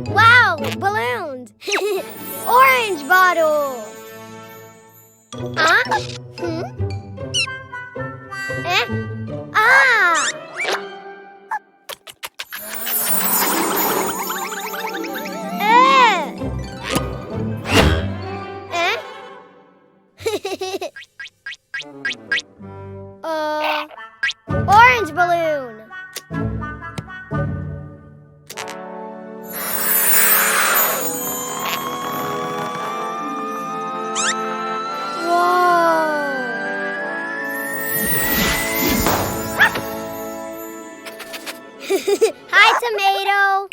Wow, balloons! Orange bottle! Huh? Eh? Ah! Eh? Orange balloon! Hi, tomato.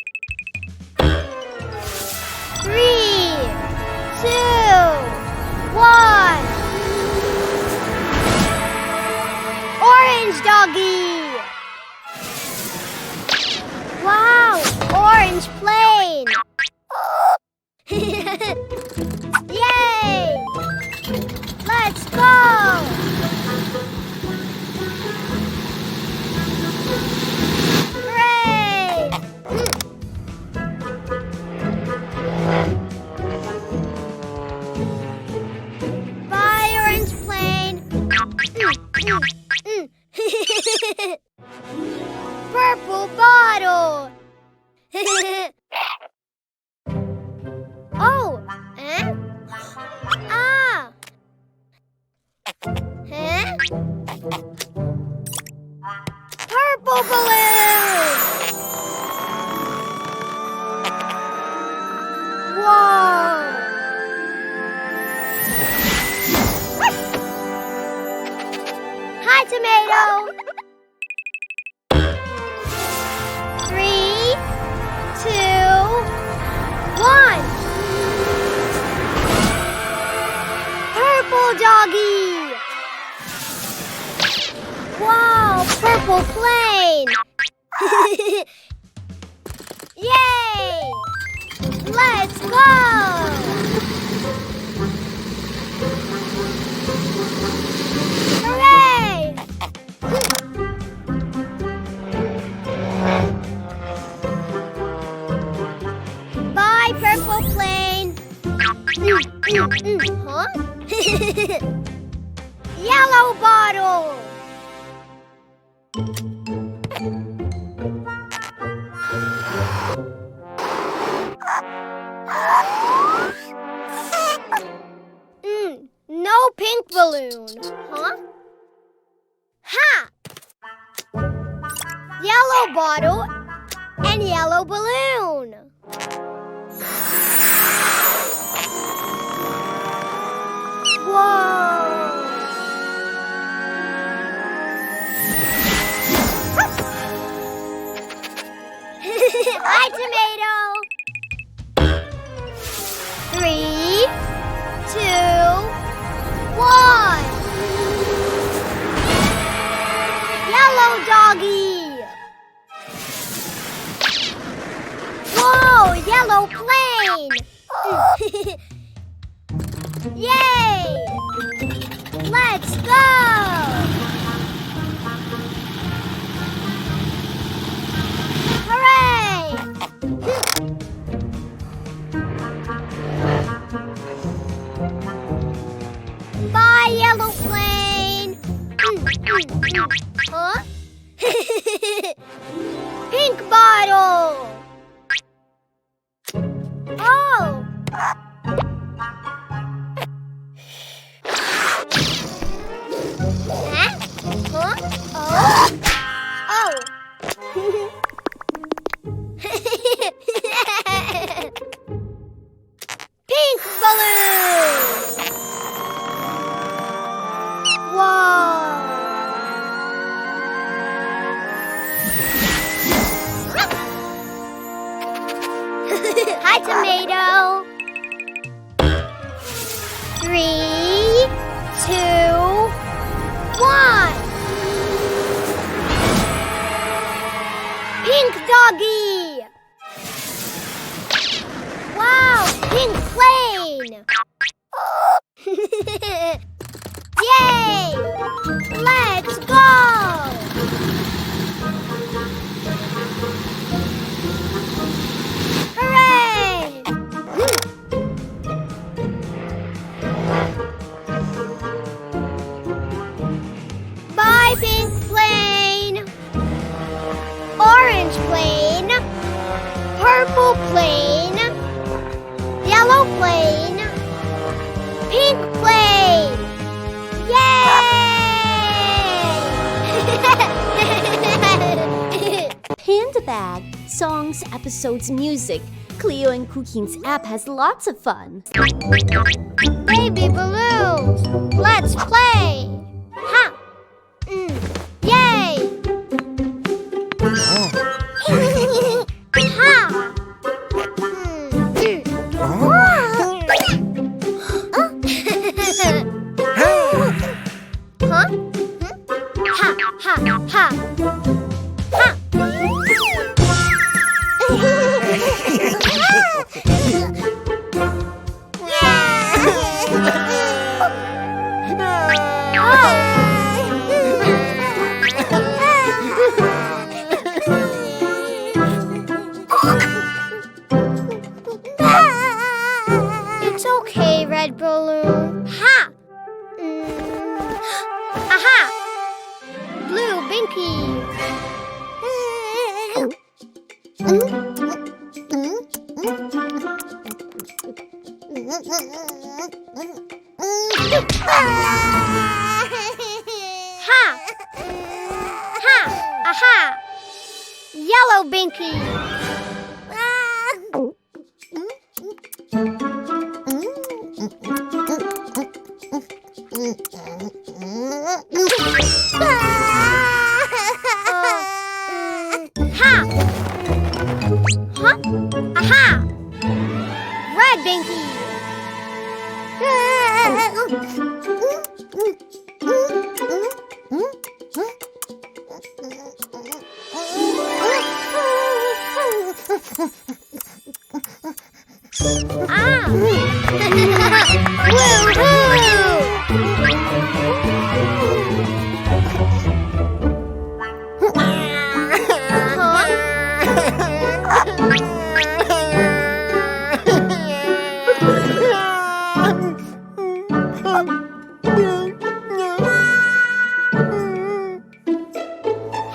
3, 2, 1. Orange doggy. Wow, orange plane. Yay! Let's go. Bye, orange plane. Purple bottle. Oh, eh? Ah. Huh? Purple balloon. Whoa. Hi, tomato. 3, 2, 1. Purple doggy. Wow, purple plane. Yay! Let's go. Hooray! Bye, purple plane. Huh? Yellow bottle. No pink balloon. Huh? Ha! Yellow bottle and yellow balloon. Whoa! Hi, tomato. 3, 2, 1. Yellow doggy. Whoa, yellow plane. Yay! Let's go! Hooray! Bye, yellow plane. Huh? Pink bottle. Oh! Huh? Huh? Oh! Oh! Pink balloon! Whoa! Hi, tomato. 3, 2, 1. Pink doggy. Wow, pink plane. Yay! Let's go! Pink plane. Orange plane. Purple plane. Yellow plane. Pink plane. Yay! Panda Bag. Songs, episodes, music. Cleo and Cuquin's app has lots of fun. Baby balloons, let's play! Ha! Yay! Ha! Huh? Ha! Ha! Ha! Ha! It's okay, red balloon. Ha! Aha! Blue binky. Ha! Ha! Aha! Yellow binky. Ha! Huh? Aha! Red binky. Ah!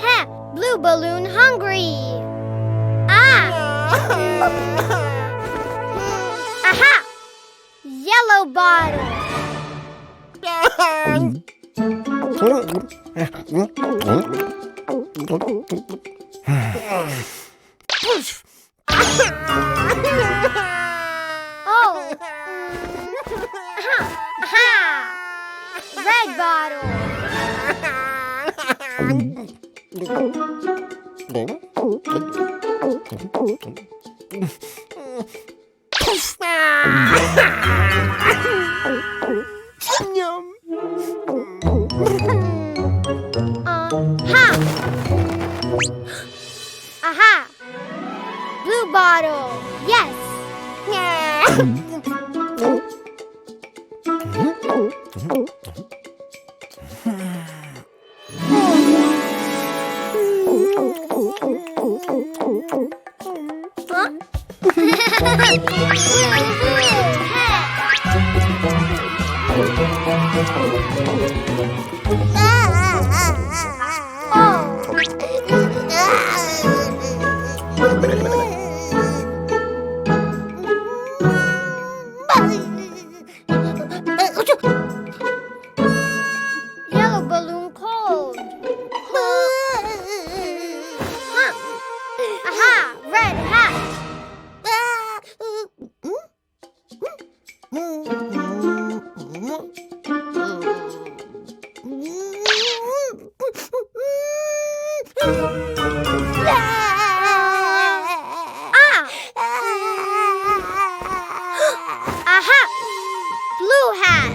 Ha! Blue balloon hungry. Ah! Aha! Yellow bottle. Oh! Aha! Red bottle. Ha! Aha! Blue bottle. Yes. Huh? Yellow balloon cold. Huh? Aha! Red hat. Aha! Blue hat.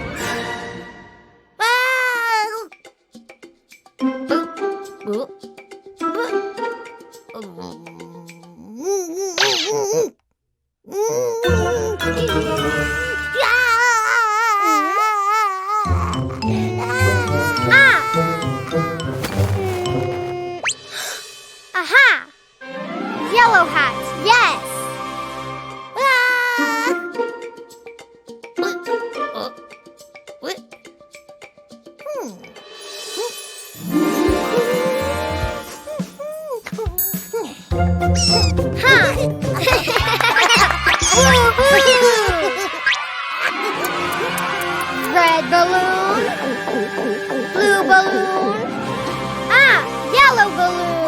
Aha! Yellow hat. Yes. Ha! Woohoo! Red balloon. Blue balloon. Ah, yellow balloon.